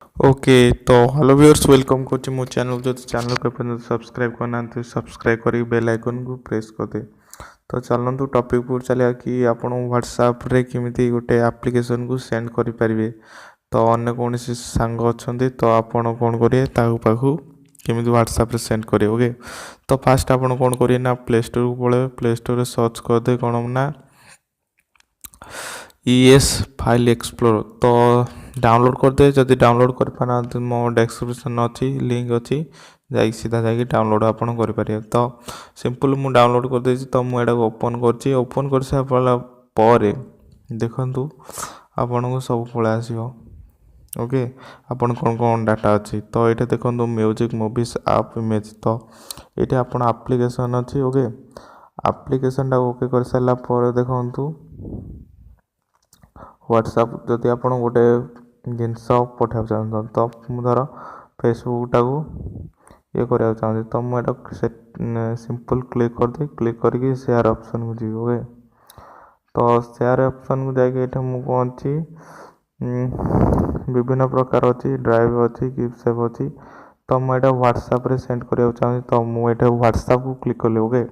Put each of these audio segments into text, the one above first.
Okay तो hello viewers welcome करछि मो चैनल जो चैनल को अपन सब्सक्राइब करना तो सब्सक्राइब करी बेल आइकन को प्रेस कर दे। तो चलନ୍ତୁ टॉपिक पर चलिया कि आपण व्हाट्सएप रे किमिति गोटे एप्लिकेशन को सेंड करि परिबे। तो अन्य कौन सी सांग अच्छे तो आपण कौन करिए ताकू पाखु केमिति व्हाट्सएप रे सेंड करिए। ओके तो फास्ट आपण कौन करिए ना प्ले स्टोर को पळे प्ले स्टोर रे सर्च कर दे कोन ना ES फाइल एक्सप्लोर तो डाउनलोड कर दे। जदि डाउनलोड कर पाना तो मो डिस्क्रिप्शन अच्छी लिंक अच्छी जाई सीधा जाके डाउनलोड आपण कर पारे। तो सिंपल मु डाउनलोड कर दे तो मु एडा ओपन करछि। ओपन कर सा परे देखंतु आपण को सब पळे आसीबो। ओके आपण कोन कोन डाटा अच्छी तो ये देखो म्यूजिक मूवीज आप इमेज तो ये आपण एप्लिकेशन अच्छी। ओके एप्लिकेशन टा ओके कर सारा पर देखंतु व्हाट्सएप जदि आप गोटे जिनस पठा चाहते तो धर फेसबुक टाको ये करा चाहते तो मुझे सिंपल क्लिक कर दे। क्लिक करके शेयर ऑप्शन को जी। ओके तो शेयर ऑप्शन को जाके मुझे कौन अच्छी विभिन्न प्रकार अच्छी ड्राइव अच्छी गिफ्ट सेव अच्छी तो मुझे व्हाट्सएप रे सेंड करा चाहते तो मुझे व्हाट्सएप को क्लिक कली। ओके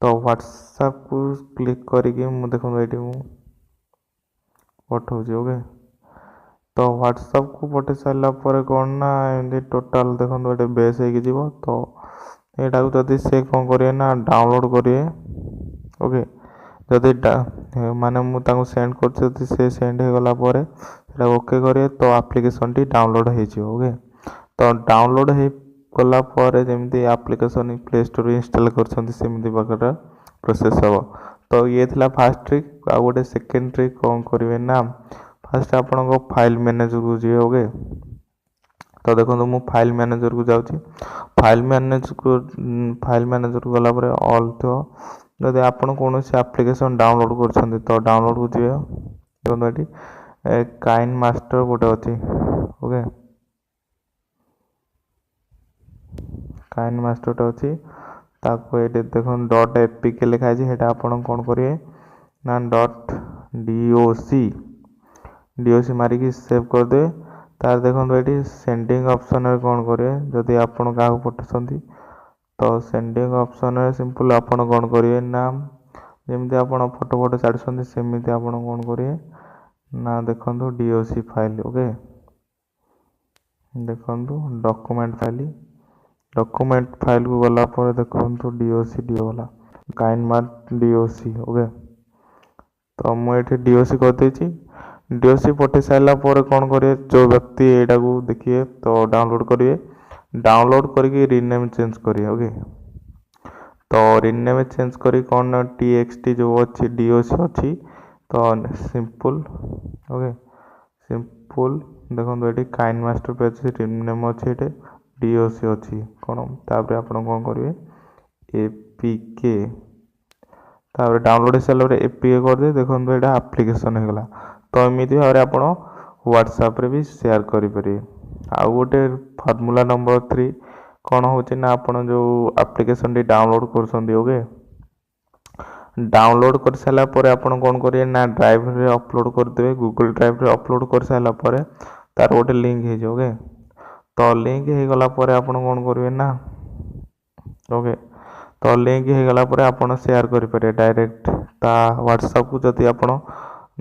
तो व्हाट्सएप को क्लिक करके मुझे देखो ये पठाऊँ। ओके तो व्हाट्सएप को पठे सारा पर कौन ना एमती टोटाल देखो ये बेस हो तो यहाँ को जदि से कौन करें ना डाउनलोड करें। ओके जदि माने मुझे सेंड कर से सेंड हो गला ओके करे तो एप्लिकेशन टी डाउनलोड हो। ओके तो डाउनलोड हो गला जमी एप्लिकेशन प्ले स्टोर इंस्टॉल कर प्रोसेस हम। तो ये थिला फास्ट ट्रिक आ गोटे सेकेंड ट्रिक कौन करेंगे ना फास्ट आपण फाइल मैनेजर को जी। ओके तो देखो मु फाइल मैनेजर को जाऊँगी। फाइल मैनेजर को गला ऑल तो जब आप कौन से एप्लिकेशन डाउनलोड कर तो डाउनलोड को जी देखो ये काइन मास्टर गोटे अच्छी। ओके काइन मास्टर अच्छी ताको ये देखो डॉट एपीके लिखाई है आपन कौन करेंगे ना डॉट डीओसी मारिकी सेव कर दे। तार देखो ये सेंडिंग ऑप्शन रे कौन करेंगे जदि आपन क्या पठाते तो सेंडिंग ऑप्शन रे सिंपल आपन कौन करेंगे ना जमी आप फोटो फोटो छाड़ते सेमती आप कौन करेंगे ना देखो डीओसी फाइल। ओके देखो डॉक्यूमेंट फाइल को गला पर देखो डीओसी गला काइन मार्क डीओसी। ओके तो मुझे डीओसी कर देछि। डीओसी पठे सारा पर कौन करेंगे जो व्यक्ति यहाँ को देखिए तो डाउनलोड करिए। डाउनलोड करके रिनेम चेंज करिए। ओके तो रिनेम चेंज करी कौन टीएक्सटी जो अच्छी डीओसी अच्छी तो सिंपल। ओके सिंपल देखो ये काइन मास्टर पेज रिनेम अच्छी ये डीओसी अच्छी कौन तापर आप कौन करेंगे एपीके तापर डाउनलोड हो सारा एपीके कर दे। देखो ये एप्लिकेशन होगा तो एमती भाव आप व्हाट्सएप रे भी शेयर करें। आउ गोटे फॉर्मूला नंबर 3 कौन हो जो एप्लिकेशन टी डाउनलोड कर। ओके डाउनलोड कर सारा पर आप कौन करेंगे ना ड्राइव रे अपलोड करदे। गूगल ड्राइव रे अपलोड कर सारा पर तार गोटे लिंक हो। ओके तो लिंक हो गला पर आप कौन करेंगे ना ओके तो लिंक हो गला पर आप शेयर करें डायरेक्ट ता व्हाट्सएप को जदि आप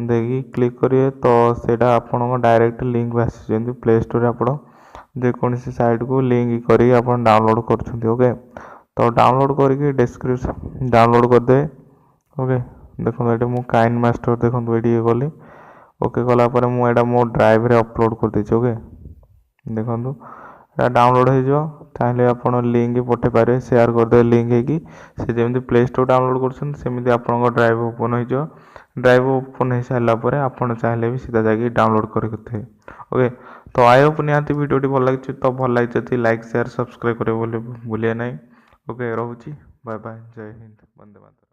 देखिए क्लिक करिए तो सेटा आपन डायरेक्ट लिंक आसी प्ले स्टोर आप जेकोसी साइट को लिंक करी आप डाउनलोड कर। ओके तो डाउनलोड करके डिस्क्रिप्शन डाउनलोड कर दे। ओके देखो ये मु काइन मास्टर देखो ये गली। ओके गला मुझे मो ड्राइव रे अपलोड कर देछि। ओके देखो डाउनलोड हो चाहे आप लिंक पठे पारे शेयर करदे लिंक है जमी प्ले स्टोर डाउनलोड करमती आप ड्राइव ओपन हो। ड्राइव ओपन हो सारापर आप चाहे भी सीधा जाके डाउनलोड करते। ओके तो आई होप निहाती वीडियो भल लगी तो भल लगी लाइक शेयर सब्सक्राइब करें भूलिए ना। ओके रोची बाय बाय जय हिंद वंदे मातरम।